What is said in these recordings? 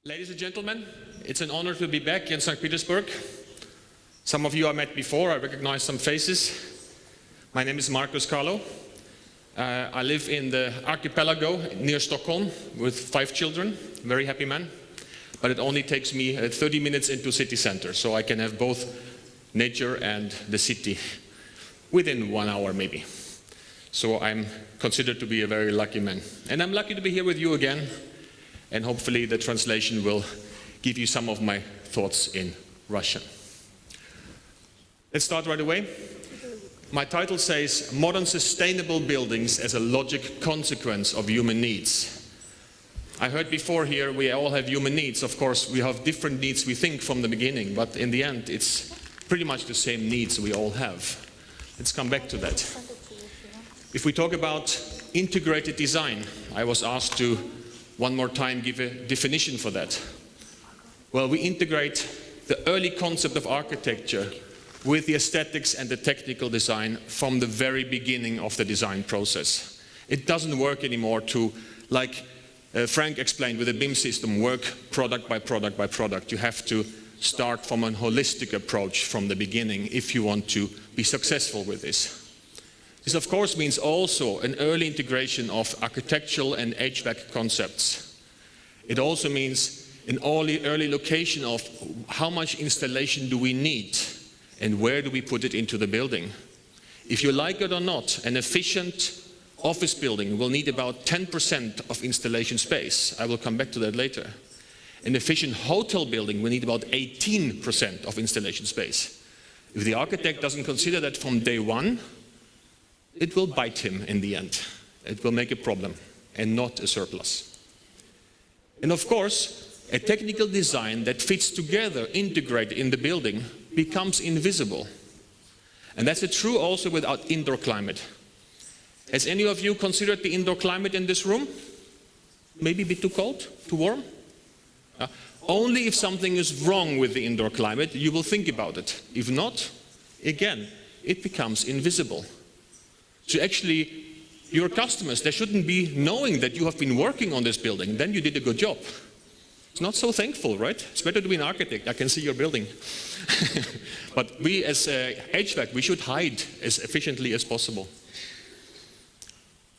Ladies and gentlemen, it's an honor to be back in St. Petersburg. Some of you I met before, I recognize some faces. My name is Markus Kalo. I live in the archipelago near Stockholm with 5 children, very happy man. But it only takes me 30 minutes into city center, so I can have both nature and the city within 1 hour maybe. So I'm considered to be a very lucky man. And I'm lucky to be here with you again. And hopefully the translation will give you some of my thoughts in Russian. Let's start right away. My title says, Modern Sustainable Buildings as a Logic Consequence of Human Needs. I heard before here, we all have human needs. Of course, we have different needs we think from the beginning, but in the end, it's pretty much the same needs we all have. Let's come back to that. If we talk about integrated design, I was asked to one more time give a definition for that. Well, we integrate the early concept of architecture with the aesthetics and the technical design from the very beginning of the design process. It doesn't work anymore to, like Frank explained with the BIM system, work product by product by product. You have to start from a holistic approach from the beginning if you want to be successful with this. This of course means also an early integration of architectural and HVAC concepts. It also means an early location of how much installation do we need and where do we put it into the building. If you like it or not, an efficient office building will need about 10% of installation space. I will come back to that later. An efficient hotel building will need about 18% of installation space. If the architect doesn't consider that from day one, it will bite him in the end. It will make a problem and not a surplus. And of course, a technical design that fits together, integrated in the building, becomes invisible. And that's true also with our indoor climate. Has any of you considered the indoor climate in this room? Maybe a bit too cold, too warm? Only if something is wrong with the indoor climate, you will think about it. If not, again, it becomes invisible. So actually, your customers, they shouldn't be knowing that you have been working on this building, then you did a good job. It's not so thankful, right? It's better to be an architect, I can see your building. But we as HVAC, we should hide as efficiently as possible.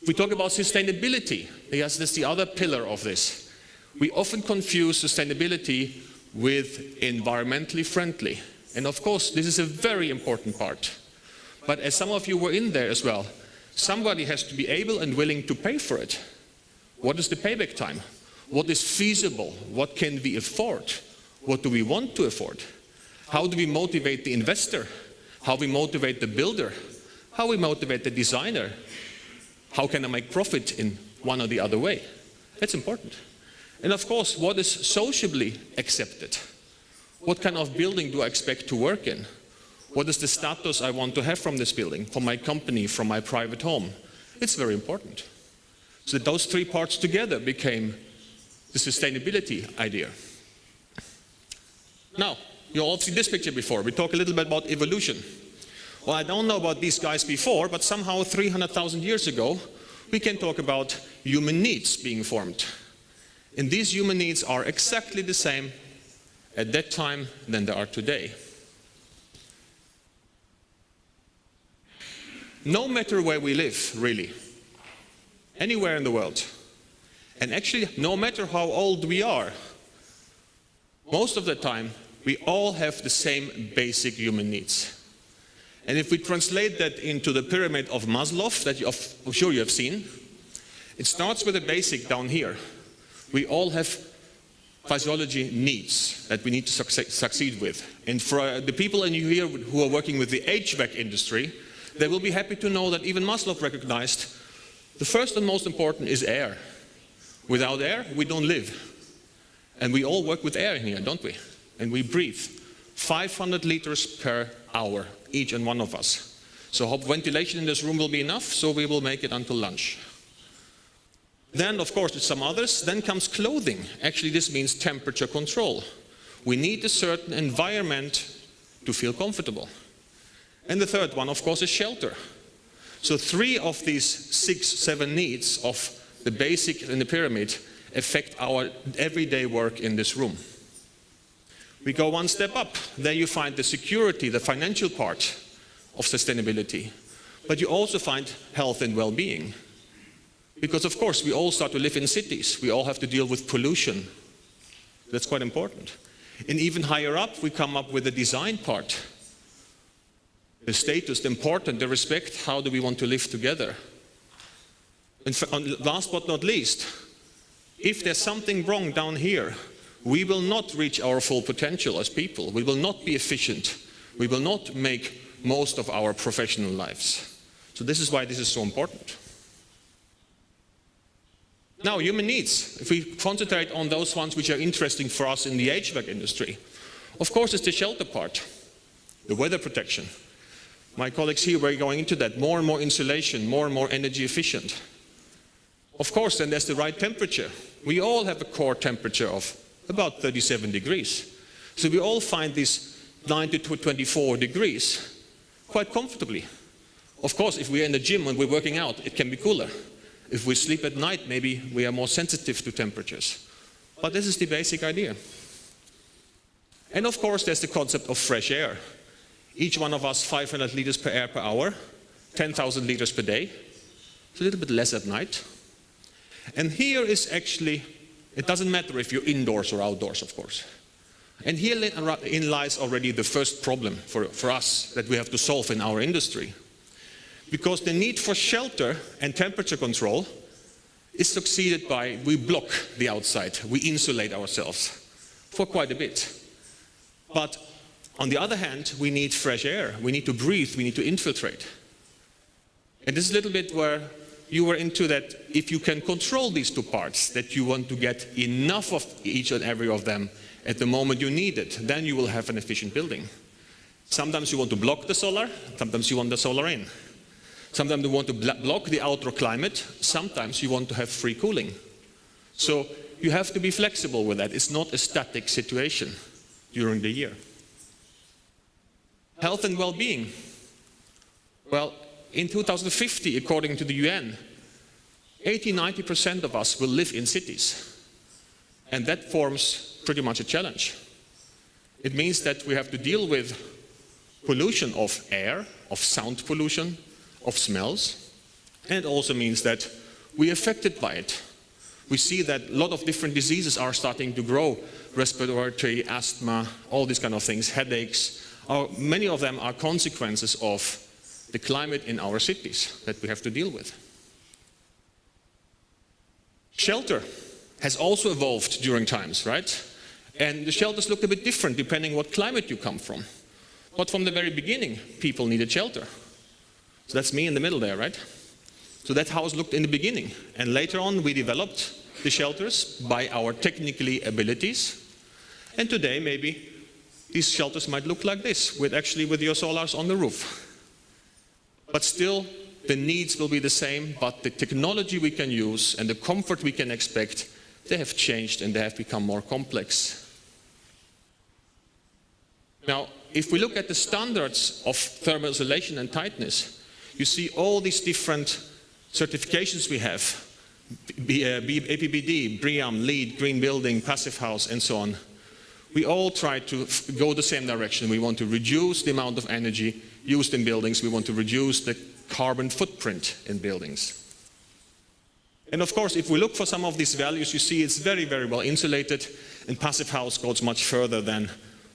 If we talk about sustainability, yes, that's the other pillar of this. We often confuse sustainability with environmentally friendly. And of course, this is a very important part. But as some of you were in there as well, somebody has to be able and willing to pay for it. What is the payback time? What is feasible? What can we afford? What do we want to afford? How do we motivate the investor? How we motivate the builder? How we motivate the designer? How can I make profit in one or the other way? That's important. And of course, what is socially accepted? What kind of building do I expect to work in? What is the status I want to have from this building, from my company, from my private home? It's very important. So those 3 parts together became the sustainability idea. Now, you all seen this picture before. We talked a little bit about evolution. Well, I don't know about these guys before, but somehow 300,000 years ago, we can talk about human needs being formed. And these human needs are exactly the same at that time than they are today. No matter where we live, really, anywhere in the world, and actually no matter how old we are, most of the time we all have the same basic human needs. And if we translate that into the pyramid of Maslow that I'm sure you have seen, it starts with the basic down here. We all have physiology needs that we need to succeed with. And for the people in here who are working with the HVAC industry, they will be happy to know that even Maslow recognized the first and most important is air. Without air, we don't live. And we all work with air in here, don't we? And we breathe 500 liters per hour, each and one of us. So I hope ventilation in this room will be enough, so we will make it until lunch. Then, of course, there's some others. Then comes clothing. Actually, this means temperature control. We need a certain environment to feel comfortable. And the third one, of course, is shelter. So 3 of these 6, 7 needs of the basic in the pyramid affect our everyday work in this room. We go one step up. There you find the security, the financial part of sustainability. But you also find health and well-being. Because of course, we all start to live in cities. We all have to deal with pollution. That's quite important. And even higher up, we come up with the design part. The status, the important, the respect, how do we want to live together? And last but not least, if there's something wrong down here, we will not reach our full potential as people. We will not be efficient. We will not make most of our professional lives. So this is why this is so important. Now, human needs. If we concentrate on those ones which are interesting for us in the HVAC industry, of course it's the shelter part, the weather protection. My colleagues here were going into that. More and more insulation, more and more energy efficient. Of course, then there's the right temperature. We all have a core temperature of about 37 degrees. So we all find this 19 to 24 degrees quite comfortably. Of course, if we're in the gym and we're working out, it can be cooler. If we sleep at night, maybe we are more sensitive to temperatures. But this is the basic idea. And of course, there's the concept of fresh air. Each one of us 500 liters per air per hour, 10,000 liters per day. It's a little bit less at night. And here is actually, it doesn't matter if you're indoors or outdoors, of course. And herein lies already the first problem for us that we have to solve in our industry. Because the need for shelter and temperature control is succeeded by, we block the outside, we insulate ourselves for quite a bit. But on the other hand, we need fresh air, we need to breathe, we need to infiltrate. And this is a little bit where you were into that, if you can control these two parts, that you want to get enough of each and every of them at the moment you need it, then you will have an efficient building. Sometimes you want to block the solar, sometimes you want the solar in. Sometimes you want to block the outdoor climate, sometimes you want to have free cooling. So you have to be flexible with that. It's not a static situation during the year. Health and well-being. Well, in 2050, according to the UN, 80–90% of us will live in cities. And that forms pretty much a challenge. It means that we have to deal with pollution of air, of sound pollution, of smells, and it also means that we're affected by it. We see that a lot of different diseases are starting to grow, respiratory, asthma, all these kind of things, headaches. Many of them are consequences of the climate in our cities that we have to deal with. Shelter has also evolved during times, right? And the shelters look a bit different depending what climate you come from. But from the very beginning, people needed shelter. So that's me in the middle there, right? So that's how it looked in the beginning. And later on, we developed the shelters by our technically abilities. And today, maybe, these shelters might look like this, with your solars on the roof. But still, the needs will be the same, but the technology we can use and the comfort we can expect, they have changed and they have become more complex. Now, if we look at the standards of thermal insulation and tightness, you see all these different certifications we have, APBD, BREEAM, LEED, Green Building, Passive House, and so on. We all try to go the same direction. We want to reduce the amount of energy used in buildings. We want to reduce the carbon footprint in buildings. And of course, if we look for some of these values, you see it's very, very well insulated, and Passive House goes much further than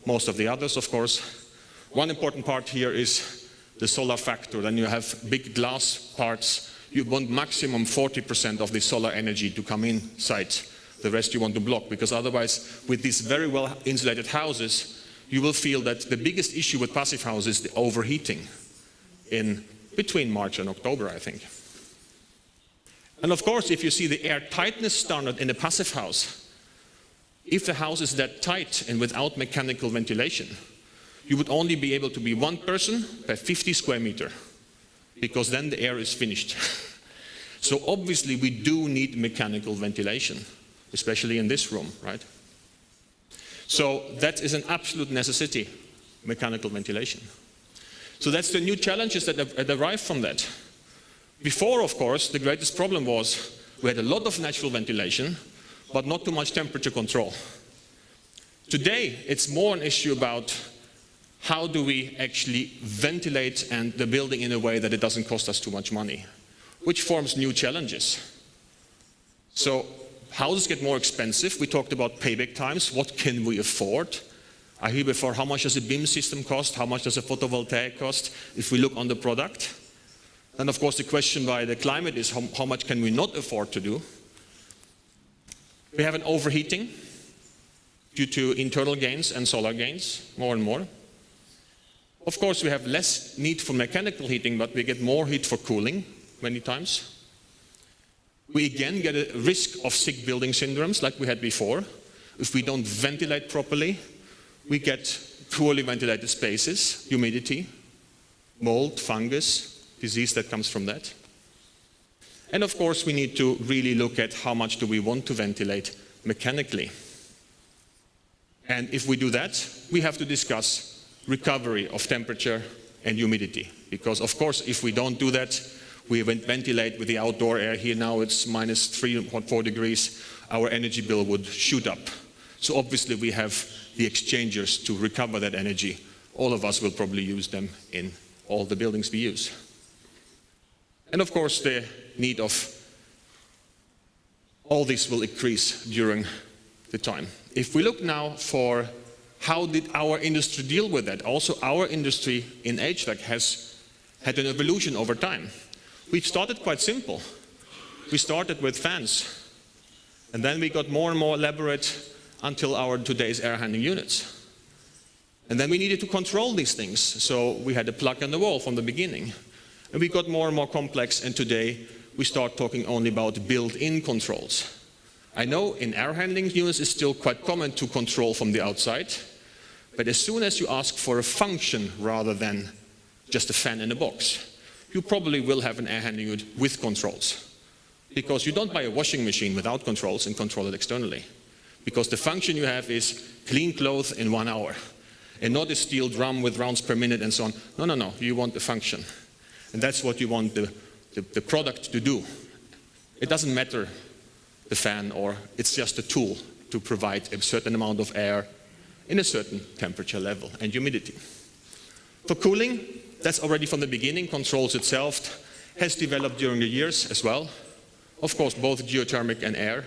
most of the others, of course. One important part here is the solar factor. Then you have big glass parts. You want maximum 40% of the solar energy to come inside. The rest you want to block, because otherwise, with these very well insulated houses, you will feel that the biggest issue with Passive House is the overheating in between March and October, I think. And of course, if you see the air tightness standard in the Passive House, if the house is that tight and without mechanical ventilation, you would only be able to be one person per 50 square meter, because then the air is finished. So obviously we do need mechanical ventilation, especially in this room, right? So that is an absolute necessity, mechanical ventilation. So that's the new challenges that derive from that. Before, of course, the greatest problem was we had a lot of natural ventilation, but not too much temperature control. Today, it's more an issue about how do we actually ventilate the building in a way that it doesn't cost us too much money, which forms new challenges. So houses get more expensive. We talked about payback times. What can we afford? I hear before, how much does a BIM system cost? How much does a photovoltaic cost if we look on the product? And of course, the question by the climate is how much can we not afford to do? We have an overheating due to internal gains and solar gains, more and more. Of course, we have less need for mechanical heating, but we get more heat for cooling many times. We again get a risk of sick building syndromes like we had before. If we don't ventilate properly, we get poorly ventilated spaces, humidity, mold, fungus, disease that comes from that. And of course, we need to really look at how much do we want to ventilate mechanically. And if we do that, we have to discuss recovery of temperature and humidity. Because of course, if we don't do that, we ventilate with the outdoor air. Here now it's minus 3 or 4 degrees. Our energy bill would shoot up. So obviously we have the exchangers to recover that energy. All of us will probably use them in all the buildings we use. And of course, the need of all this will increase during the time. If we look now for how did our industry deal with that? Also, our industry in HVAC has had an evolution over time. We started quite simple. We started with fans. And then we got more and more elaborate until our today's air handling units. And then we needed to control these things. So we had a plug on the wall from the beginning. And we got more and more complex, and today we start talking only about built-in controls. I know in air handling units it's still quite common to control from the outside, but as soon as you ask for a function rather than just a fan in a box, you probably will have an air handling unit with controls. Because you don't buy a washing machine without controls and control it externally. Because the function you have is clean clothes in 1 hour, and not a steel drum with rounds per minute and so on. No, no, no, you want the function. And that's what you want the product to do. It doesn't matter the fan, or it's just a tool to provide a certain amount of air in a certain temperature level and humidity. For cooling, that's already from the beginning. Controls itself has developed during the years as well. Of course, both geothermic and air.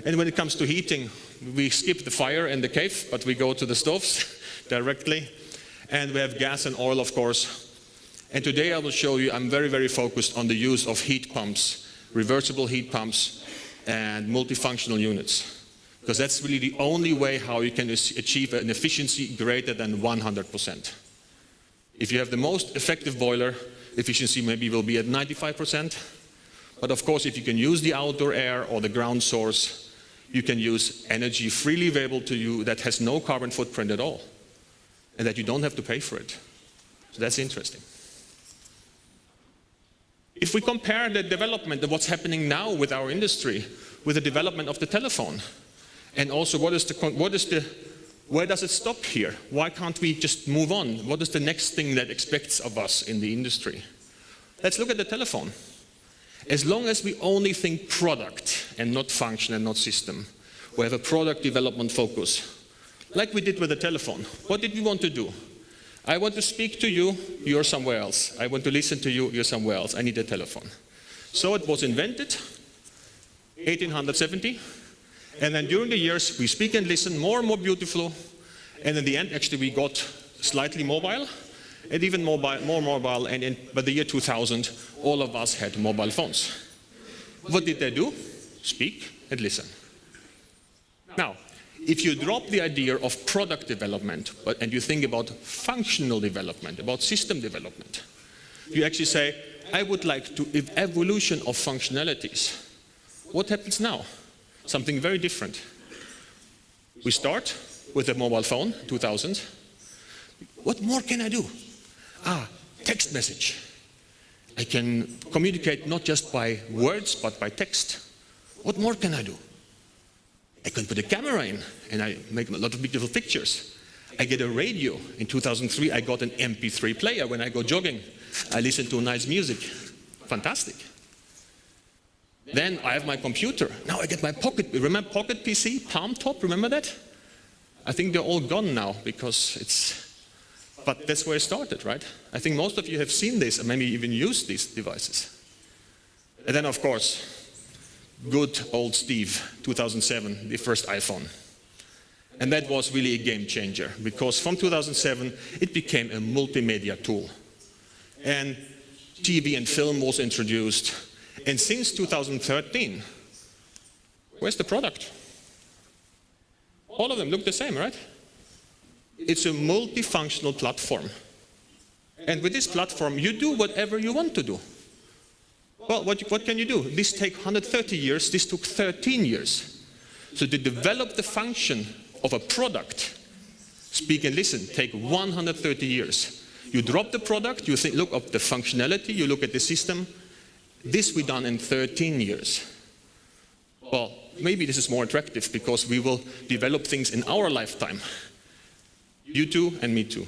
And when it comes to heating, we skip the fire and the cave, but we go to the stoves directly. And we have gas and oil, of course. And today I will show you, I'm very, very focused on the use of heat pumps, reversible heat pumps, and multifunctional units. Because that's really the only way how you can achieve an efficiency greater than 100%. If you have the most effective boiler, efficiency maybe will be at 95%. But of course, if you can use the outdoor air or the ground source, you can use energy freely available to you that has no carbon footprint at all, and that you don't have to pay for it. So that's interesting. If we compare the development of what's happening now with our industry, with the development of the telephone, and also where does it stop here? Why can't we just move on? What is the next thing that expects of us in the industry? Let's look at the telephone. As long as we only think product and not function and not system, we have a product development focus, like we did with the telephone. What did we want to do? I want to speak to you, you're somewhere else. I want to listen to you, you're somewhere else. I need a telephone. So it was invented, 1870. And then during the years, we speak and listen more and more beautiful. And in the end, actually, we got slightly mobile, and even more mobile. And by the year 2000, all of us had mobile phones. What did they do? Speak and listen. Now, if you drop the idea of product development and you think about functional development, about system development, you actually say, I would like to evolution of functionalities. What happens now? Something very different. We start with a mobile phone, 2000. What more can I do? Text message. I can communicate not just by words, but by text. What more can I do? I can put a camera in, and I make a lot of beautiful pictures. I get a radio. In 2003, I got an MP3 player. When I go jogging, I listen to nice music. Fantastic. Then I have my computer. Now I get my pocket, remember pocket PC, palm top, remember that? I think they're all gone now because but that's where it started, right? I think most of you have seen this and maybe even used these devices. And then of course, good old Steve, 2007, the first iPhone. And that was really a game changer because from 2007, it became a multimedia tool. And TV and film was introduced. And since 2013, where's the product? All of them look the same, right? It's a multifunctional platform. And with this platform, you do whatever you want to do. Well, what can you do? This takes 130 years, this took 13 years. So to develop the function of a product, speak and listen, take 130 years. You drop the product, you look up the functionality, you look at the system. This we done in 13 years. Well, maybe this is more attractive because we will develop things in our lifetime. You too and me too.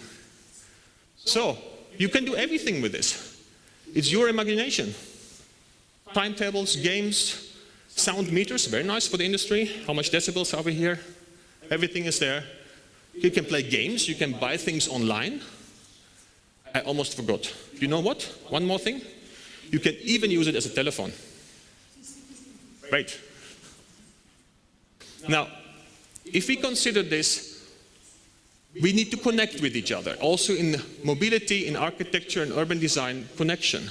So, you can do everything with this. It's your imagination. Timetables, games, sound meters, very nice for the industry. How much decibels are we here? Everything is there. You can play games, you can buy things online. I almost forgot. You know what? One more thing. You can even use it as a telephone. Great. Now, if we consider this, we need to connect with each other. Also in mobility, in architecture, and urban design, connection.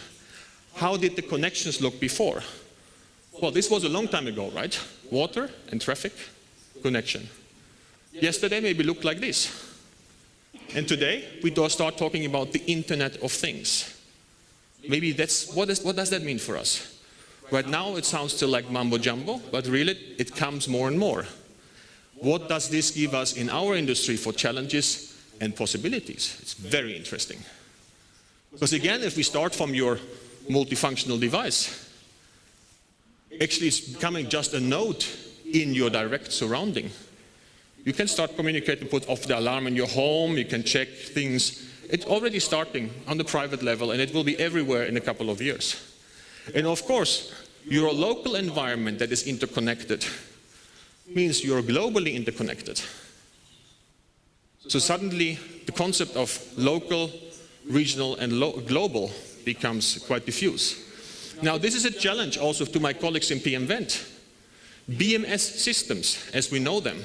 How did the connections look before? Well, this was a long time ago, right? Water and traffic, connection. Yesterday maybe looked like this. And today, we start talking about the Internet of Things. Maybe what does that mean for us? Right now, it sounds still like mumbo jumbo, but really, it comes more and more. What does this give us in our industry for challenges and possibilities? It's very interesting. Because again, if we start from your multifunctional device, actually it's becoming just a node in your direct surrounding. You can start communicating, put off the alarm in your home, you can check things. It's already starting on the private level and it will be everywhere in a couple of years. And of course, your local environment that is interconnected means you're globally interconnected. So suddenly the concept of local, regional and global becomes quite diffuse. Now this is a challenge also to my colleagues in PM Vent. BMS systems, as we know them,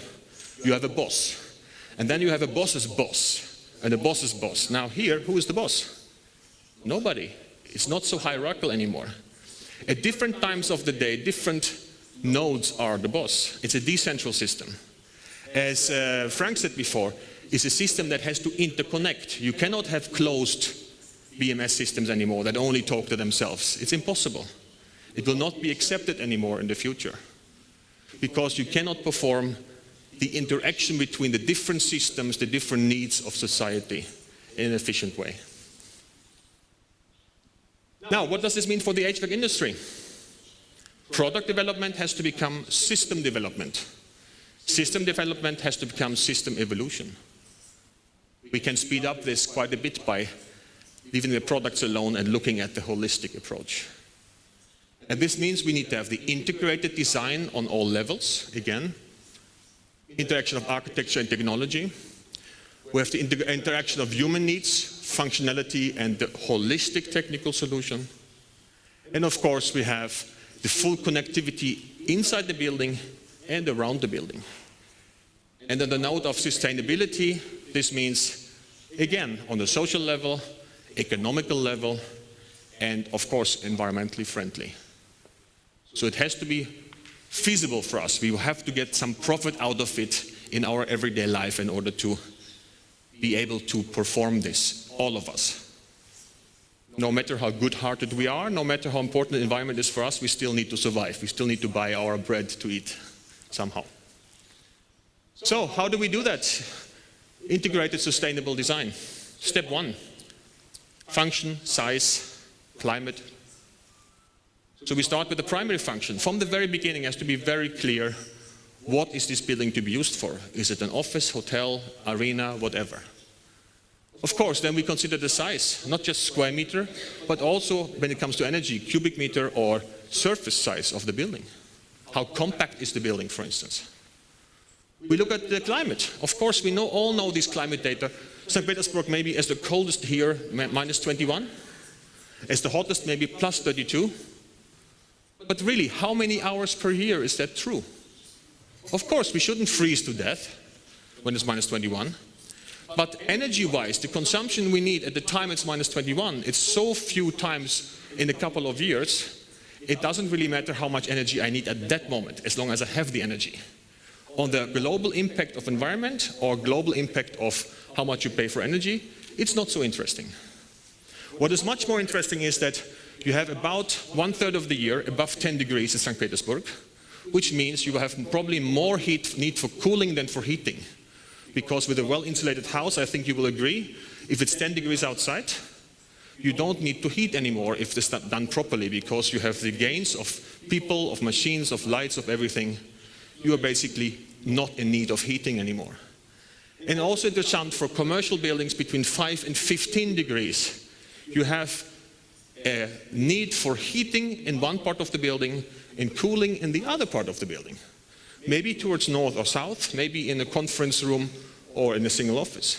you have a boss, and then you have a boss's boss, and a boss's boss. Now here, who is the boss? Nobody. It's not so hierarchical anymore. At different times of the day, different nodes are the boss. It's a decentral system. As Frank said before, it's a system that has to interconnect. You cannot have closed BMS systems anymore that only talk to themselves. It's impossible. It will not be accepted anymore in the future because you cannot perform the interaction between the different systems, the different needs of society in an efficient way. Now, what does this mean for the HVAC industry? Product development has to become system development. System development has to become system evolution. We can speed up this quite a bit by leaving the products alone and looking at the holistic approach. And this means we need to have the integrated design on all levels, again, interaction of architecture and technology. We have the interaction of human needs, functionality, and the holistic technical solution. And of course, we have the full connectivity inside the building and around the building. And on the note of sustainability, this means, again, on the social level, economical level, and of course, environmentally friendly. So it has to be feasible for us. We will have to get some profit out of it in our everyday life in order to be able to perform this, all of us. No matter how good-hearted we are, no matter how important the environment is for us, we still need to survive. We still need to buy our bread to eat somehow. So how do we do that? Integrated sustainable design. Step one, function, size, climate. So we start with the primary function. From the very beginning, it has to be very clear, what is this building to be used for? Is it an office, hotel, arena, whatever? Of course, then we consider the size, not just square meter, but also when it comes to energy, cubic meter or surface size of the building. How compact is the building, for instance? We look at the climate. Of course, we all know this climate data. St. Petersburg maybe as the coldest here, minus 21. As the hottest, maybe plus 32. But really, how many hours per year is that true? Of course, we shouldn't freeze to death when it's minus 21. But energy-wise, the consumption we need at the time it's minus 21, it's so few times in a couple of years, it doesn't really matter how much energy I need at that moment, as long as I have the energy. On the global impact of environment or global impact of how much you pay for energy, it's not so interesting. What is much more interesting is that you have about 1/3 of the year above 10 degrees in St. Petersburg, which means you will have probably more heat need for cooling than for heating. Because with a well-insulated house, I think you will agree, if it's 10 degrees outside, you don't need to heat anymore if it's done properly, because you have the gains of people, of machines, of lights, of everything. You are basically not in need of heating anymore. And also interessant for commercial buildings between 5 and 15 degrees, you have a need for heating in one part of the building and cooling in the other part of the building. Maybe towards north or south, maybe in a conference room or in a single office.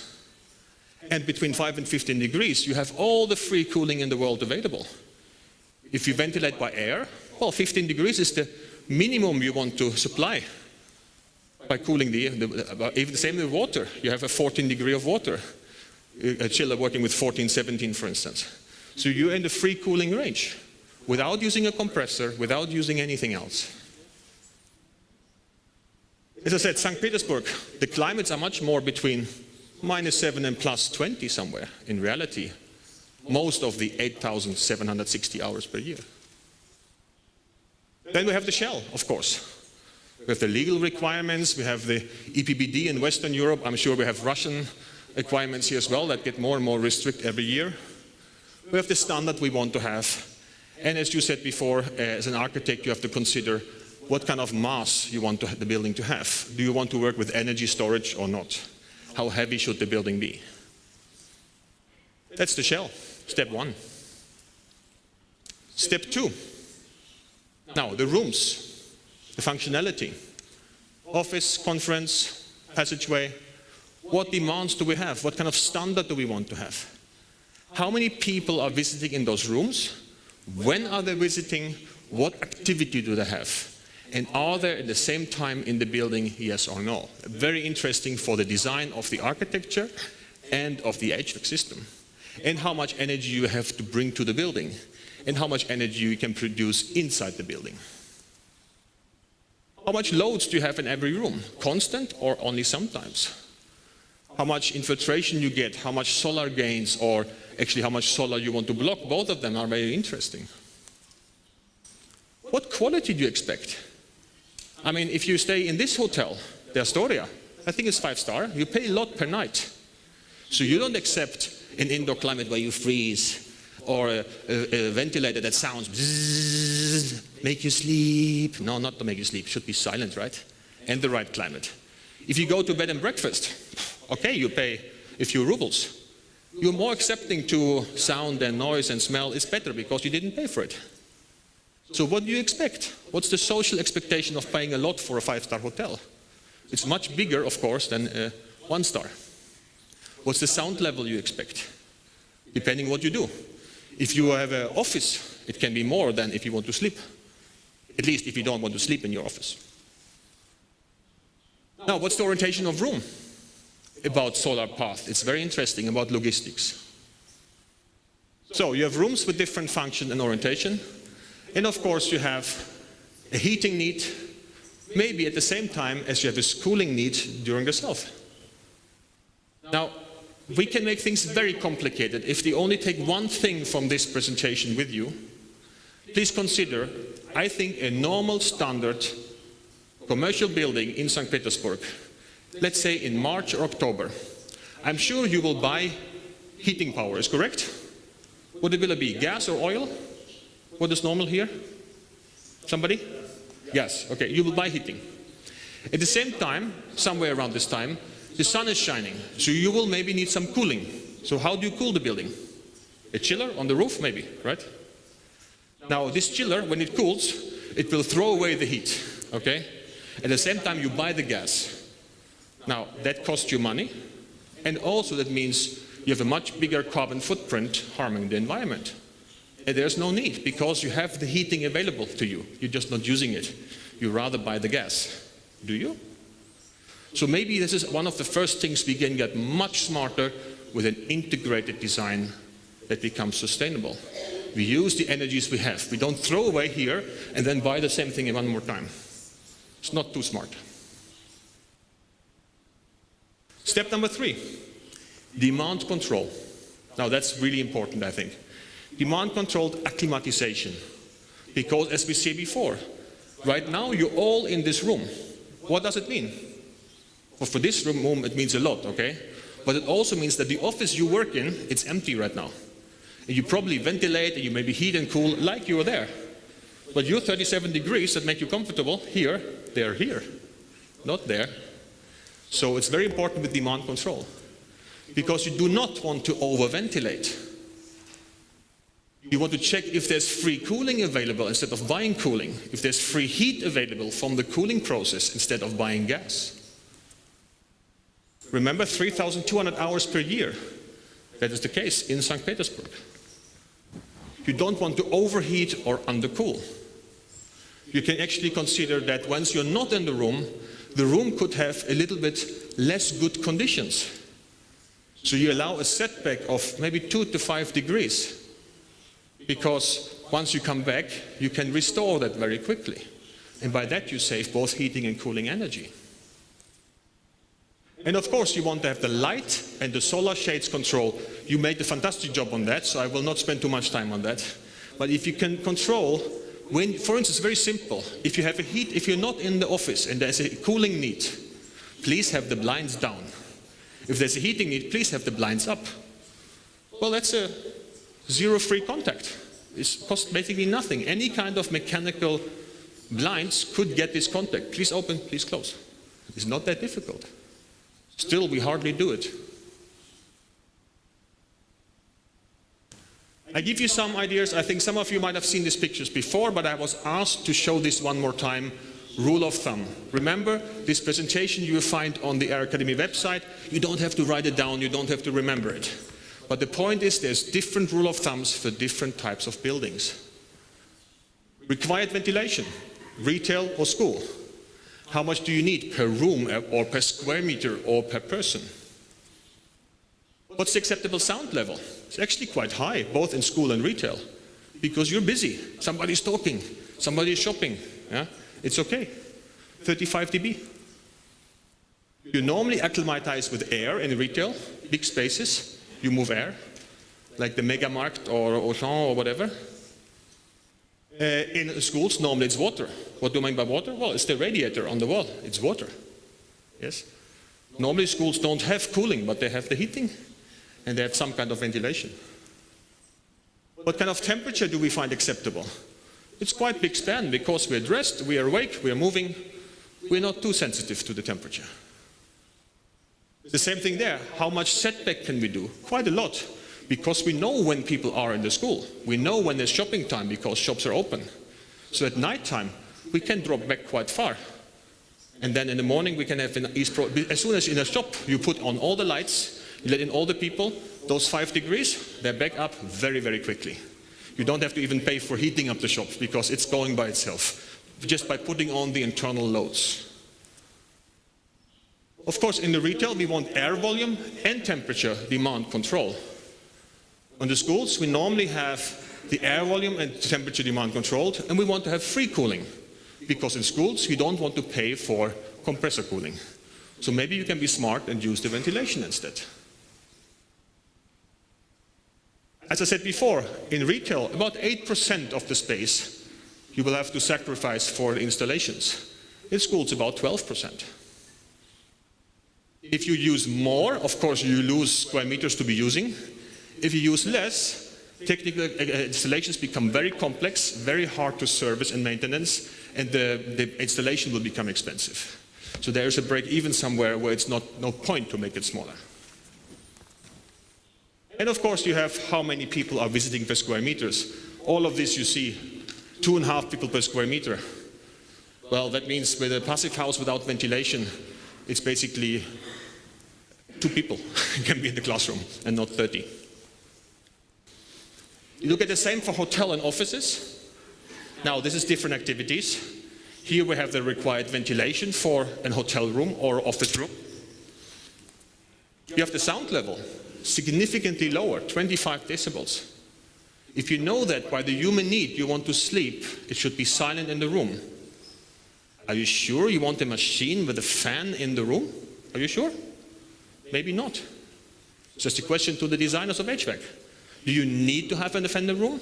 And between 5 and 15 degrees, you have all the free cooling in the world available. If you ventilate by air, well, 15 degrees is the minimum you want to supply by cooling even the same with water. You have a 14 degree of water, a chiller working with 14, 17, for instance. So you're in the free cooling range without using a compressor, without using anything else. As I said, St. Petersburg, the climates are much more between -7 and +20 somewhere, in reality, most of the 8,760 hours per year. Then we have the shell, of course. We have the legal requirements, we have the EPBD in Western Europe. I'm sure we have Russian requirements here as well that get more and more restricted every year. We have the standard we want to have. And as you said before, as an architect, you have to consider what kind of mass you want the building to have. Do you want to work with energy storage or not? How heavy should the building be? That's the shell, step 1. Step 2. Now, the rooms, the functionality. Office, conference, passageway. What demands do we have? What kind of standard do we want to have? How many people are visiting in those rooms? When are they visiting? What activity do they have? And are they at the same time in the building, yes or no? Very interesting for the design of the architecture and of the HVAC system. And how much energy you have to bring to the building. And how much energy you can produce inside the building. How much loads do you have in every room? Constant or only sometimes? How much infiltration you get, how much solar gains, or actually how much solar you want to block. Both of them are very interesting. What quality do you expect? I mean, if you stay in this hotel, the Astoria, I think it's 5-star, you pay a lot per night. So you don't accept an indoor climate where you freeze, or a ventilator that sounds bzzz, make you sleep. No, not to make you sleep, should be silent, right? And the right climate. If you go to bed and breakfast, okay, you pay a few rubles. You're more accepting to sound and noise and smell. It's better because you didn't pay for it. So what do you expect? What's the social expectation of paying a lot for a 5-star hotel? It's much bigger, of course, than a 1-star. What's the sound level you expect? Depending what you do. If you have an office, it can be more than if you want to sleep. At least if you don't want to sleep in your office. Now, what's the orientation of room? About solar path. It's very interesting about logistics. So you have rooms with different function and orientation. And of course you have a heating need, maybe at the same time as you have a cooling need during the south. Now, we can make things very complicated. If you only take one thing from this presentation with you, please consider, I think, a normal standard commercial building in St. Petersburg, let's say in March or October. I'm sure you will buy heating power, is correct? What will it be, gas or oil? What is normal here? Somebody? Gas, okay, you will buy heating. At the same time, somewhere around this time, the sun is shining, so you will maybe need some cooling. So how do you cool the building? A chiller on the roof, maybe, right? Now this chiller, when it cools, it will throw away the heat, okay? At the same time you buy the gas. Now that costs you money, and also that means you have a much bigger carbon footprint harming the environment. And there's no need, because you have the heating available to you. You're just not using it. You rather buy the gas. Do you? So maybe this is one of the first things we can get much smarter with an integrated design that becomes sustainable. We use the energies we have. We don't throw away here and then buy the same thing one more time. It's not too smart. Step number 3, demand control. Now that's really important, I think. Demand controlled acclimatization. Because as we said before, right now you're all in this room. What does it mean? Well, for this room it means a lot, okay? But it also means that the office you work in, it's empty right now. And you probably ventilate and you maybe heat and cool like you were there. But your 37 degrees that make you comfortable here, they're here, not there. So it's very important with demand control. Because you do not want to over-ventilate. You want to check if there's free cooling available instead of buying cooling. If there's free heat available from the cooling process instead of buying gas. Remember, 3,200 hours per year. That is the case in St. Petersburg. You don't want to overheat or undercool. You can actually consider that once you're not in the room could have a little bit less good conditions. So you allow a setback of maybe 2 to 5 degrees. Because once you come back, you can restore that very quickly. And by that you save both heating and cooling energy. And of course you want to have the light and the solar shades control. You made a fantastic job on that, so I will not spend too much time on that. But if you can control, when, for instance, very simple, if you have a heat, if you're not in the office and there's a cooling need, please have the blinds down. If there's a heating need, please have the blinds up. Well, that's a zero free contact. It costs basically nothing. Any kind of mechanical blinds could get this contact. Please open, please close. It's not that difficult. Still, we hardly do it. I give you some ideas. I think some of you might have seen these pictures before, but I was asked to show this one more time. Rule of thumb. Remember, this presentation you will find on the Air Academy website. You don't have to write it down, you don't have to remember it. But the point is there's different rule of thumbs for different types of buildings. Required ventilation, retail or school. How much do you need per room or per square meter or per person? What's the acceptable sound level? It's actually quite high, both in school and retail. Because you're busy, somebody's talking, somebody's shopping. Yeah? It's okay, 35 dB. You normally acclimatize with air in retail, big spaces. You move air, like the Megamarkt or Auchan or whatever. In schools, normally it's water. What do I mean by water? Well, it's the radiator on the wall. It's water. Yes? Normally schools don't have cooling, but they have the heating, and they have some kind of ventilation. What kind of temperature do we find acceptable? It's quite big span, because we're dressed, we are awake, we are moving. We're not too sensitive to the temperature. The same thing there. How much setback can we do? Quite a lot. Because we know when people are in the school. We know when there's shopping time because shops are open. So at night time, we can drop back quite far. And then in the morning we can have as soon as in a shop you put on all the lights, you let in all the people, those 5 degrees, they're back up very, very quickly. You don't have to even pay for heating up the shop because it's going by itself, just by putting on the internal loads. Of course, in the retail, we want air volume and temperature demand control. On the schools, we normally have the air volume and temperature demand controlled, and we want to have free cooling. Because in schools, we don't want to pay for compressor cooling. So maybe you can be smart and use the ventilation instead. As I said before, in retail, about 8% of the space you will have to sacrifice for the installations. In schools, about 12%. If you use more, of course, you lose square meters to be using. If you use less, technical installations become very complex, very hard to service and maintenance, and the installation will become expensive. So there is a break even somewhere where it's no point to make it smaller. And of course you have how many people are visiting per square meters. All of this you see, 2.5 people per square meter. Well, that means with a passive house without ventilation, it's basically 2 people can be in the classroom and not 30. You look at the same for hotel and offices. Now, this is different activities. Here we have the required ventilation for an hotel room or office room. You have the sound level, significantly lower, 25 decibels. If you know that by the human need you want to sleep, it should be silent in the room. Are you sure you want a machine with a fan in the room? Are you sure? Maybe not. It's just a question to the designers of HVAC. Do you need to have a fan in the room?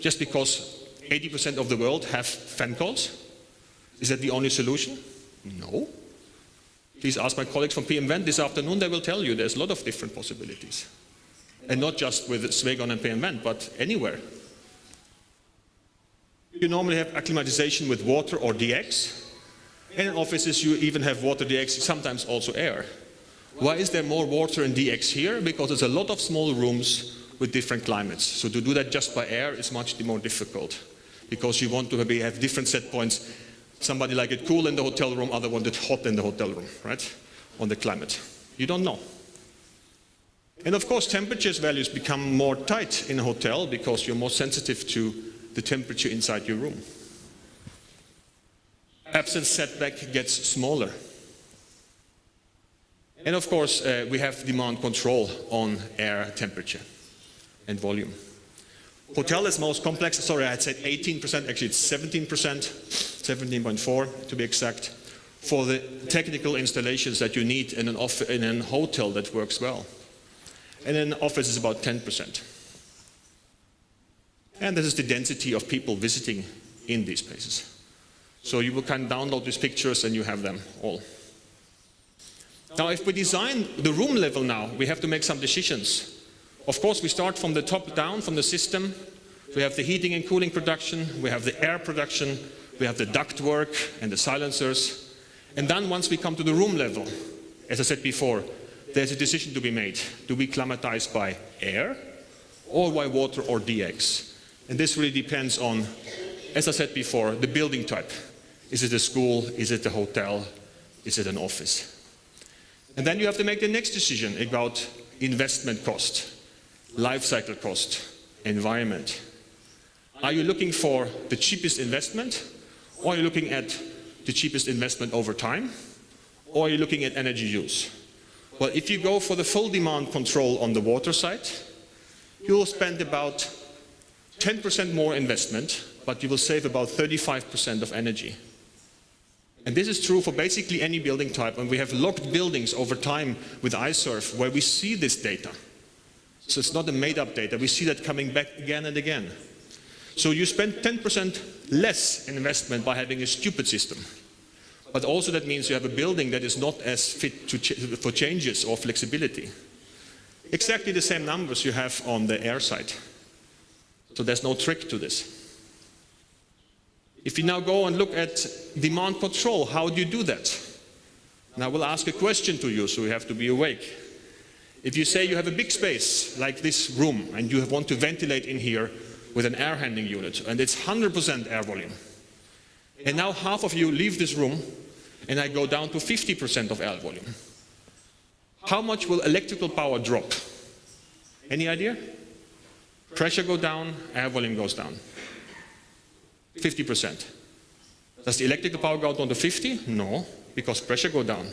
Just because 80% of the world have fan coils? Is that the only solution? No. Please ask my colleagues from PM Vent this afternoon, they will tell you there's a lot of different possibilities. And not just with Swegon and PM Vent, but anywhere. You normally have acclimatization with water or DX. And in offices you even have water DX, sometimes also air. Why is there more water and DX here? Because there's a lot of small rooms with different climates. So to do that just by air is much more difficult. Because you want to have different set points. Somebody like it cool in the hotel room, other want it hot in the hotel room, right? On the climate. You don't know. And of course temperatures values become more tight in a hotel because you're more sensitive to the temperature inside your room. Absence setback gets smaller. And of course we have demand control on air temperature and volume. Hotel is most complex. Sorry, I had said 18%, actually it's 17%, 17.4 to be exact, for the technical installations that you need in a hotel that works well. And in an office is about 10%. And this is the density of people visiting in these places. So you can download these pictures and you have them all. Now if we design the room level now, we have to make some decisions. Of course, we start from the top down, from the system. We have the heating and cooling production, we have the air production, we have the duct work and the silencers. And then once we come to the room level, as I said before, there's a decision to be made. Do we climatize by air or by water or DX? And this really depends on, as I said before, the building type. Is it a school? Is it a hotel? Is it an office? And then you have to make the next decision about investment cost, life cycle cost, environment. Are you looking for the cheapest investment, or are you looking at the cheapest investment over time, or are you looking at energy use? Well, if you go for the full demand control on the water side, you will spend about 10% more investment, but you will save about 35% of energy. And this is true for basically any building type, and we have locked buildings over time with iSurf where we see this data. So it's not a made-up data, we see that coming back again and again. So you spend 10% less in investment by having a stupid system. But also that means you have a building that is not as fit for changes or flexibility. Exactly the same numbers you have on the air side. So there's no trick to this. If you now go and look at demand control, how do you do that? And I will ask a question to you, so you have to be awake. If you say you have a big space, like this room, and you want to ventilate in here with an air handling unit, and it's 100% air volume. And now half of you leave this room, and I go down to 50% of air volume. How much will electrical power drop? Any idea? Pressure go down, air volume goes down. 50%. Does the electrical power go down to 50? No, because pressure go down.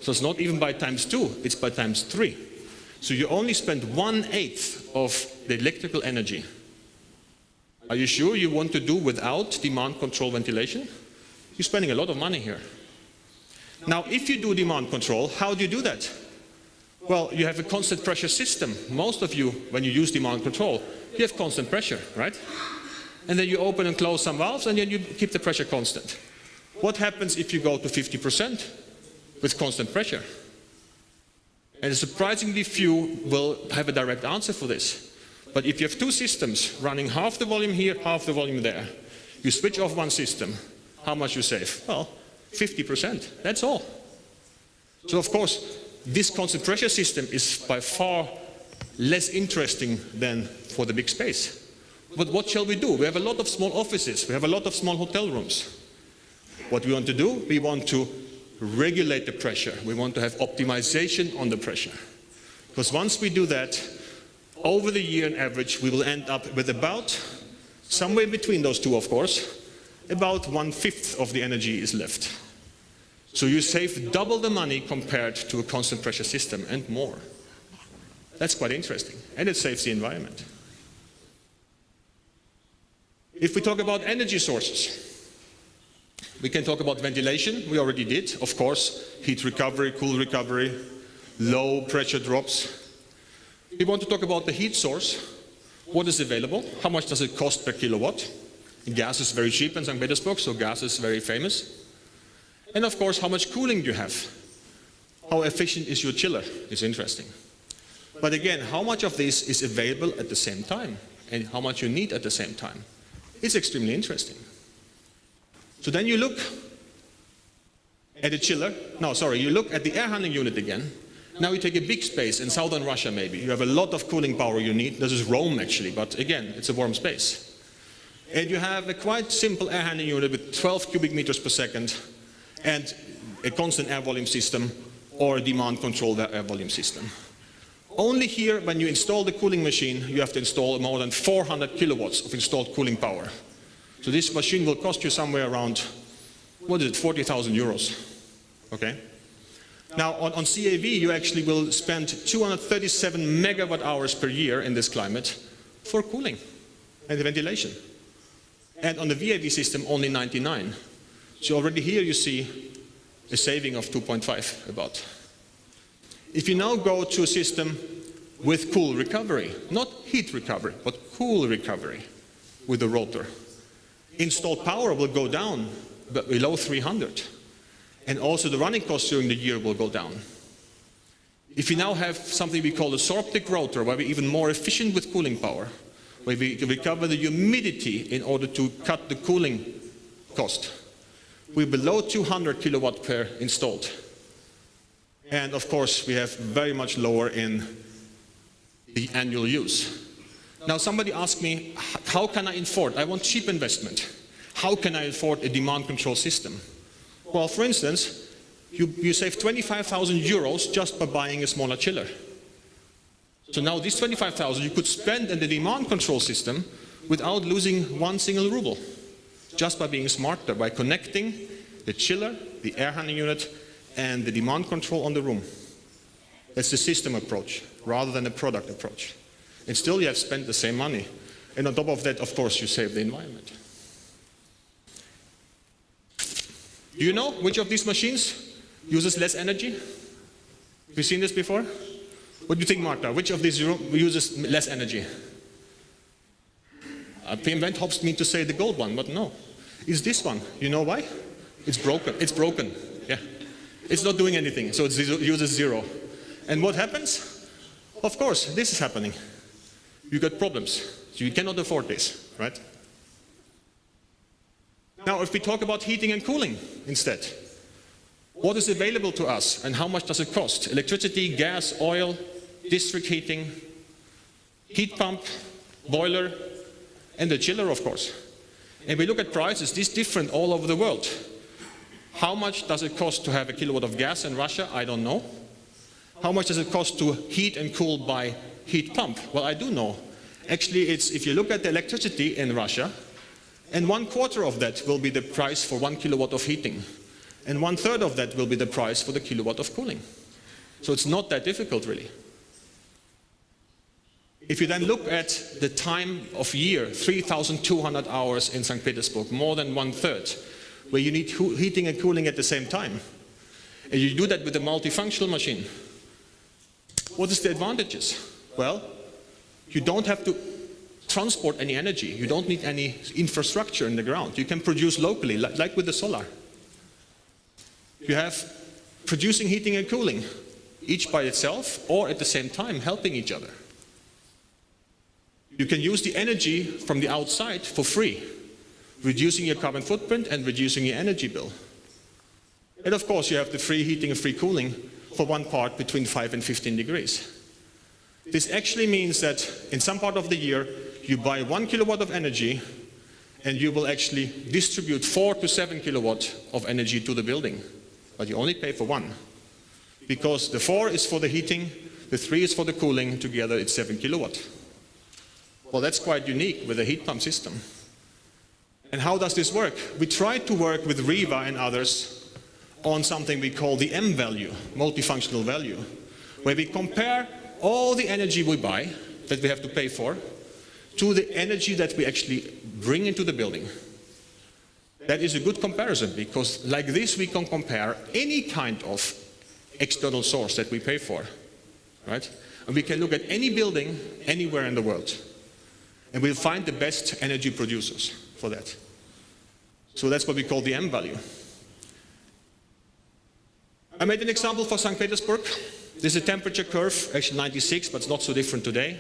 So it's not even by times 2, it's by times 3. So you only spend 1/8 of the electrical energy. Are you sure you want to do without demand control ventilation? You're spending a lot of money here. Now, if you do demand control, how do you do that? Well, you have a constant pressure system. Most of you, when you use demand control, you have constant pressure, right? And then you open and close some valves, and then you keep the pressure constant. What happens if you go to 50% with constant pressure? And surprisingly few will have a direct answer for this. But if you have two systems running half the volume here, half the volume there, you switch off one system, how much you save? Well, 50%, that's all. So of course, this constant pressure system is by far less interesting than for the big space. But what shall we do? We have a lot of small offices. We have a lot of small hotel rooms. What we want to do? We want to regulate the pressure. We want to have optimization on the pressure. Because once we do that, over the year on average, we will end up with about, somewhere between those two of course, about 1/5 of the energy is left. So you save double the money compared to a constant pressure system and more. That's quite interesting. And it saves the environment. If we talk about energy sources, we can talk about ventilation. We already did. Of course, heat recovery, cool recovery, low pressure drops. We want to talk about the heat source. What is available? How much does it cost per kilowatt? Gas is very cheap in St. Petersburg, so gas is very famous. And of course, how much cooling do you have? How efficient is your chiller? It's interesting. But again, how much of this is available at the same time? And how much you need at the same time? It's extremely interesting. So then you look at a chiller. No, sorry, you look at the air handling unit again. Now you take a big space in southern Russia maybe. You have a lot of cooling power you need. This is Rome actually, but again, it's a warm space. And you have a quite simple air handling unit with 12 cubic meters per second and a constant air volume system or a demand controlled air volume system. Only here, when you install the cooling machine, you have to install more than 400 kilowatts of installed cooling power. So this machine will cost you somewhere around, what is it, 40,000 euros. Okay? Now on CAV, you actually will spend 237 megawatt hours per year in this climate for cooling and ventilation. And on the VAV system, only 99. So already here you see a saving of 2.5 about. If you now go to a system with cool recovery, not heat recovery, but cool recovery with the rotor, installed power will go down but below 300. And also the running costs during the year will go down. If you now have something we call a sorptic rotor, where we're even more efficient with cooling power, where we recover the humidity in order to cut the cooling cost, we're below 200 kilowatt per installed. And of course, we have very much lower in the annual use. Now somebody asked me, how can I afford? I want cheap investment. How can I afford a demand control system? Well, for instance, you save 25,000 euros just by buying a smaller chiller. So now this 25,000 you could spend in the demand control system without losing one single ruble. Just by being smarter, by connecting the chiller, the air handling unit, and the demand control on the room. That's the system approach, rather than a product approach. And still you have spent the same money. And on top of that, of course, you save the environment. Do you know which of these machines uses less energy? Have you seen this before? What do you think, Marta? Which of these uses less energy? PM hopes me to say the gold one, but no. It's this one. You know why? It's broken. It's broken. Yeah. It's not doing anything, so it uses zero. And what happens? Of course, this is happening. You got problems. So you cannot afford this, right? Now, if we talk about heating and cooling instead, what is available to us and how much does it cost? Electricity, gas, oil, district heating, heat pump, boiler, and the chiller, of course. And we look at prices, these different all over the world. How much does it cost to have a kilowatt of gas in Russia? I don't know. How much does it cost to heat and cool by heat pump? Well, I do know. Actually, it's, if you look at the electricity in Russia, and 1/4 of that will be the price for 1 kilowatt of heating. And 1/3 of that will be the price for the kilowatt of cooling. So it's not that difficult, really. If you then look at the time of year, 3,200 hours in St. Petersburg, more than 1/3, where you need heating and cooling at the same time. And you do that with a multifunctional machine. What is the advantages? Well, you don't have to transport any energy. You don't need any infrastructure in the ground. You can produce locally, like with the solar. You have producing heating and cooling, each by itself or at the same time, helping each other. You can use the energy from the outside for free, reducing your carbon footprint and reducing your energy bill. And of course, you have the free heating and free cooling for one part between 5 and 15 degrees. This actually means that in some part of the year, you buy 1 kilowatt of energy and you will actually distribute 4 to 7 kilowatt of energy to the building. But you only pay for 1. Because the 4 is for the heating, the 3 is for the cooling, together it's 7 kilowatt. Well, that's quite unique with a heat pump system. And how does this work? We tried to work with Riva and others on something we call the M value, multifunctional value, where we compare all the energy we buy, that we have to pay for, to the energy that we actually bring into the building. That is a good comparison, because like this we can compare any kind of external source that we pay for, right? And we can look at any building anywhere in the world, and we'll find the best energy producers for that. So that's what we call the M value. I made an example for St. Petersburg. This is a temperature curve, actually 96, but it's not so different today.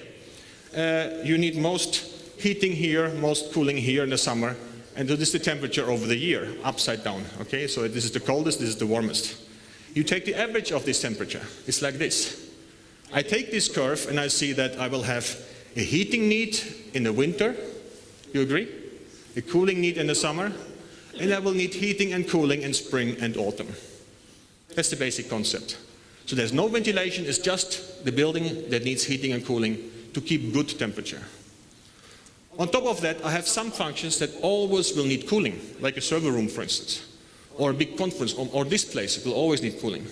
You need most heating here, most cooling here in the summer, and this is the temperature over the year, upside down. Okay, so this is the coldest, this is the warmest. You take the average of this temperature. It's like this. I take this curve and I see that I will have a heating need in the winter. You agree? A cooling need in the summer, and I will need heating and cooling in spring and autumn. That's the basic concept. So there's no ventilation, it's just the building that needs heating and cooling to keep good temperature. On top of that, I have some functions that always will need cooling, like a server room, for instance, or a big conference room, or this place, it will always need cooling.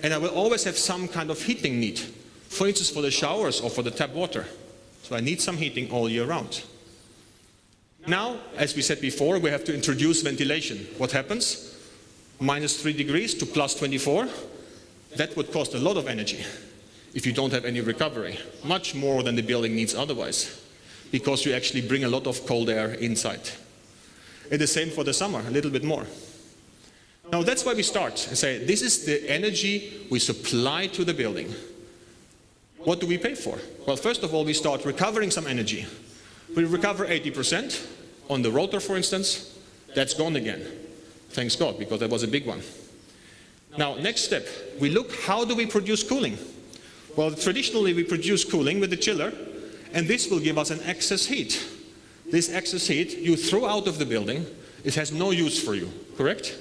And I will always have some kind of heating need, for instance, for the showers or for the tap water. So I need some heating all year round. Now, as we said before, we have to introduce ventilation. What happens? -3 degrees to +24. That would cost a lot of energy if you don't have any recovery. Much more than the building needs otherwise, because you actually bring a lot of cold air inside. And the same for the summer, a little bit more. Now that's why we start and say, this is the energy we supply to the building. What do we pay for? Well, first of all, we start recovering some energy. We recover 80% on the rotor, for instance. That's gone again. Thanks God, because that was a big one. Now, next step, we look, how do we produce cooling? Well, traditionally we produce cooling with the chiller, and this will give us an excess heat. This excess heat you throw out of the building, it has no use for you, correct?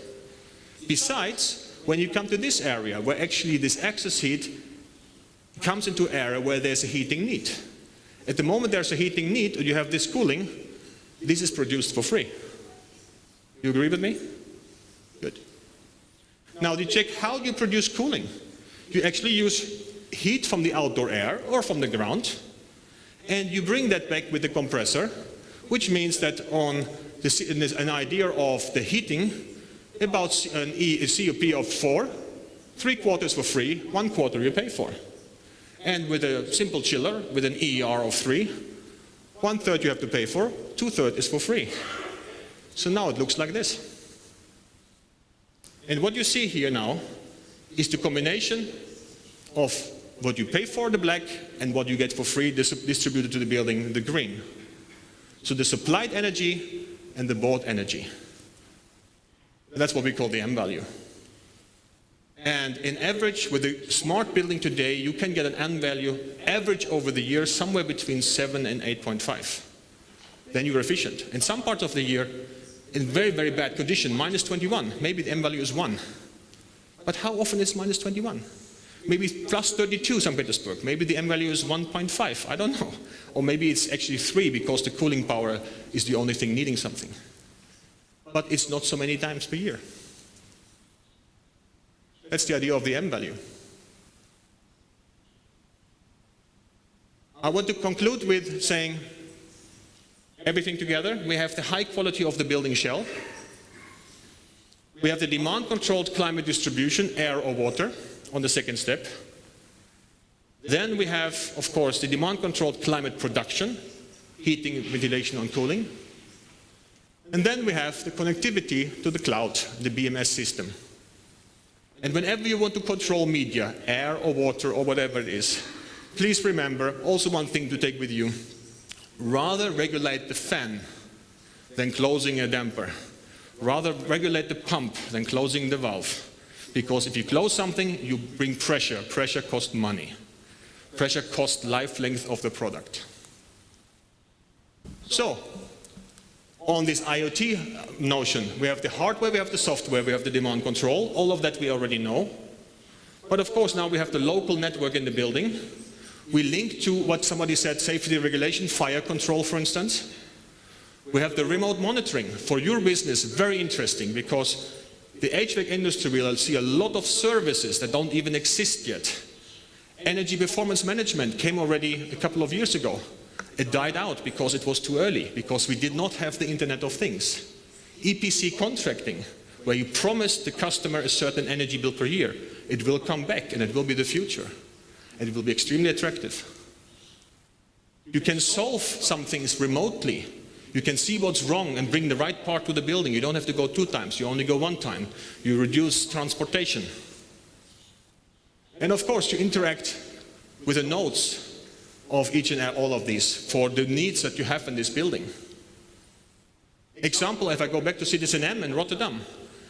Besides, when you come to this area, where actually this excess heat comes into an area where there's a heating need. At the moment there's a heating need, and you have this cooling, this is produced for free. You agree with me? Good. Now you check how you produce cooling. You actually use heat from the outdoor air or from the ground, and you bring that back with the compressor, which means that on an idea of the heating, about a COP of 4, 3/4 for free, 1/4 you pay for. And with a simple chiller, with an EER of 3, 1/3 you have to pay for, 2/3 is for free. So now it looks like this. And what you see here now is the combination of what you pay for, the black, and what you get for free distributed to the building, the green. So the supplied energy and the bought energy. That's what we call the M value. And in average, with a smart building today, you can get an M value average over the year somewhere between 7 and 8.5. Then you're efficient. In some parts of the year, in very, very bad condition, -21. Maybe the M value is 1. But how often is -21? Maybe +32 St. Petersburg. Maybe the M value is 1.5. I don't know. Or maybe it's actually 3 because the cooling power is the only thing needing something. But it's not so many times per year. That's the idea of the M value. I want to conclude with saying, everything together, we have the high quality of the building shell. We have the demand-controlled climate distribution, air or water, on the second step. Then we have, of course, the demand-controlled climate production, heating, ventilation and cooling. And then we have the connectivity to the cloud, the BMS system. And whenever you want to control media, air or water or whatever it is, please remember, also one thing to take with you, rather regulate the fan than closing a damper. Rather regulate the pump than closing the valve. Because if you close something, you bring pressure. Pressure costs money. Pressure costs life length of the product. So, on this IoT notion, we have the hardware, we have the software, we have the demand control, all of that we already know. But of course now we have the local network in the building. We link to what somebody said, safety regulation, fire control for instance. We have the remote monitoring. For your business, very interesting because the HVAC industry will see a lot of services that don't even exist yet. Energy performance management came already a couple of years ago. It died out because it was too early, because we did not have the Internet of Things. EPC contracting, where you promise the customer a certain energy bill per year. It will come back and it will be the future. And it will be extremely attractive. You can solve some things remotely. You can see what's wrong and bring the right part to the building. You don't have to go 2 times, you only go 1 time. You reduce transportation. And of course you interact with the nodes of each and all of these for the needs that you have in this building. Example, if I go back to Citizen M in Rotterdam,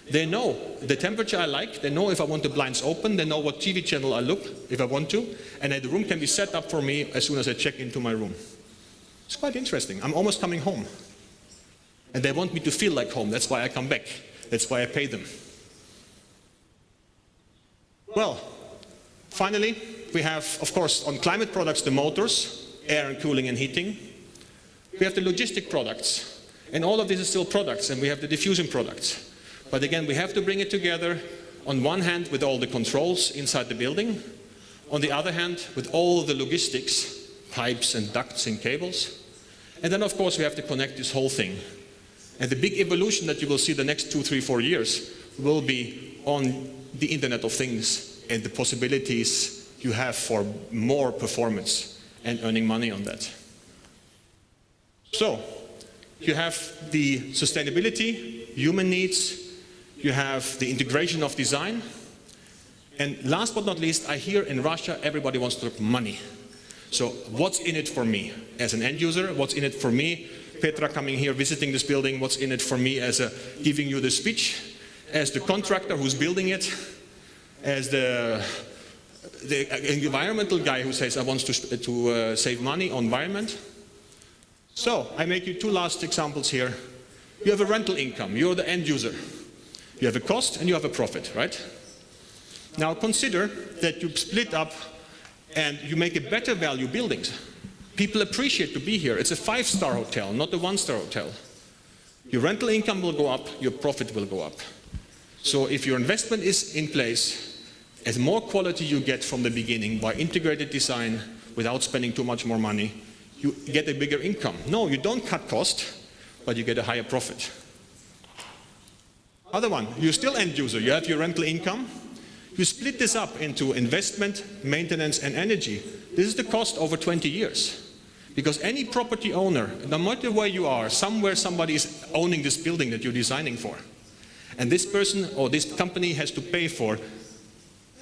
they know the temperature I like, they know if I want the blinds open, they know what TV channel I look if I want to, and the room can be set up for me as soon as I check into my room. It's quite interesting. I'm almost coming home. And they want me to feel like home, that's why I come back. That's why I pay them. Well, finally, we have, of course, on climate products, the motors, air and cooling and heating. We have the logistic products. And all of this is still products, and we have the diffusion products. But again, we have to bring it together, on one hand, with all the controls inside the building. On the other hand, with all the logistics, pipes and ducts and cables. And then, of course, we have to connect this whole thing. And the big evolution that you will see the next 2, 3, 4 years will be on the Internet of Things and the possibilities you have for more performance and earning money on that. So, you have the sustainability, human needs, you have the integration of design, and last but not least, I hear in Russia everybody wants to talk money. So what's in it for me as an end user? What's in it for me, Petra, coming here, visiting this building? What's in it for me as giving you the speech? As the contractor who's building it? As the environmental guy who says I want to save money on environment? So I make you 2 last examples here. You have a rental income, you're the end user. You have a cost and you have a profit, right? Now consider that you split up and you make a better value buildings. People appreciate to be here. It's a 5-star hotel, not a 1-star hotel. Your rental income will go up, your profit will go up. So if your investment is in place, as more quality you get from the beginning by integrated design without spending too much more money, you get a bigger income. No, you don't cut cost, but you get a higher profit. Other one, you're still end user, you have your rental income. You split this up into investment, maintenance and energy. This is the cost over 20 years. Because any property owner, no matter where you are, somewhere somebody is owning this building that you're designing for. And this person or this company has to pay for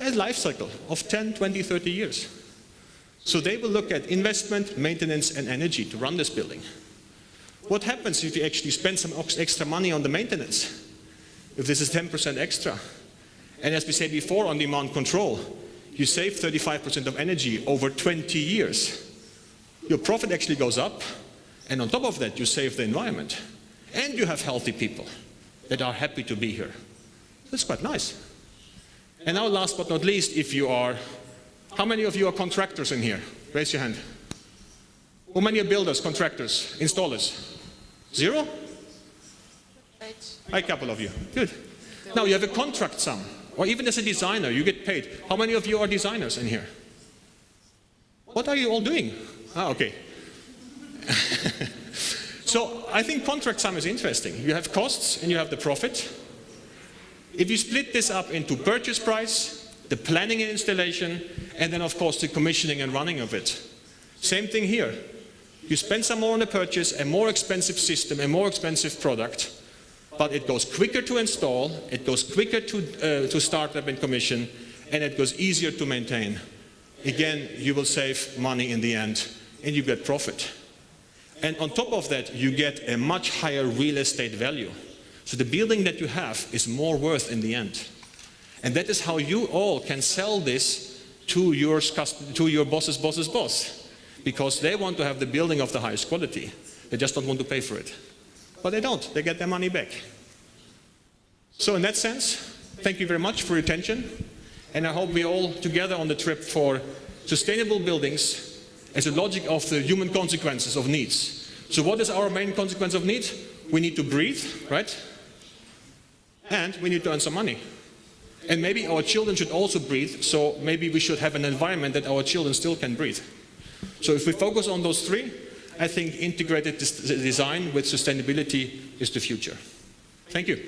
a life cycle of 10, 20, 30 years. So they will look at investment, maintenance and energy to run this building. What happens if you actually spend some extra money on the maintenance? If this is 10% extra? And as we said before on demand control, you save 35% of energy over 20 years. Your profit actually goes up, and on top of that you save the environment. And you have healthy people that are happy to be here. That's quite nice. And now last but not least, if you are, how many of you are contractors in here? Raise your hand. How many are builders, contractors, installers? 0? A couple of you, good. Now you have a contract sum, or even as a designer, you get paid. How many of you are designers in here? What are you all doing? Ah, okay. So I think contract sum is interesting. You have costs and you have the profit. If you split this up into purchase price, the planning and installation, and then of course the commissioning and running of it. Same thing here. You spend some more on the purchase, a more expensive system, a more expensive product, but it goes quicker to install, it goes quicker to start up and commission, and it goes easier to maintain. Again, you will save money in the end, and you get profit. And on top of that, you get a much higher real estate value. So the building that you have is more worth in the end. And that is how you all can sell this to your boss's boss's boss. Because they want to have the building of the highest quality. They just don't want to pay for it. But they don't. They get their money back. So in that sense, thank you very much for your attention. And I hope we all together on the trip for sustainable buildings as a logic of the human consequences of needs. So what is our main consequence of need? We need to breathe, right? And we need to earn some money. And maybe our children should also breathe, so maybe we should have an environment that our children still can breathe. So if we focus on those three, I think integrated design with sustainability is the future. Thank you.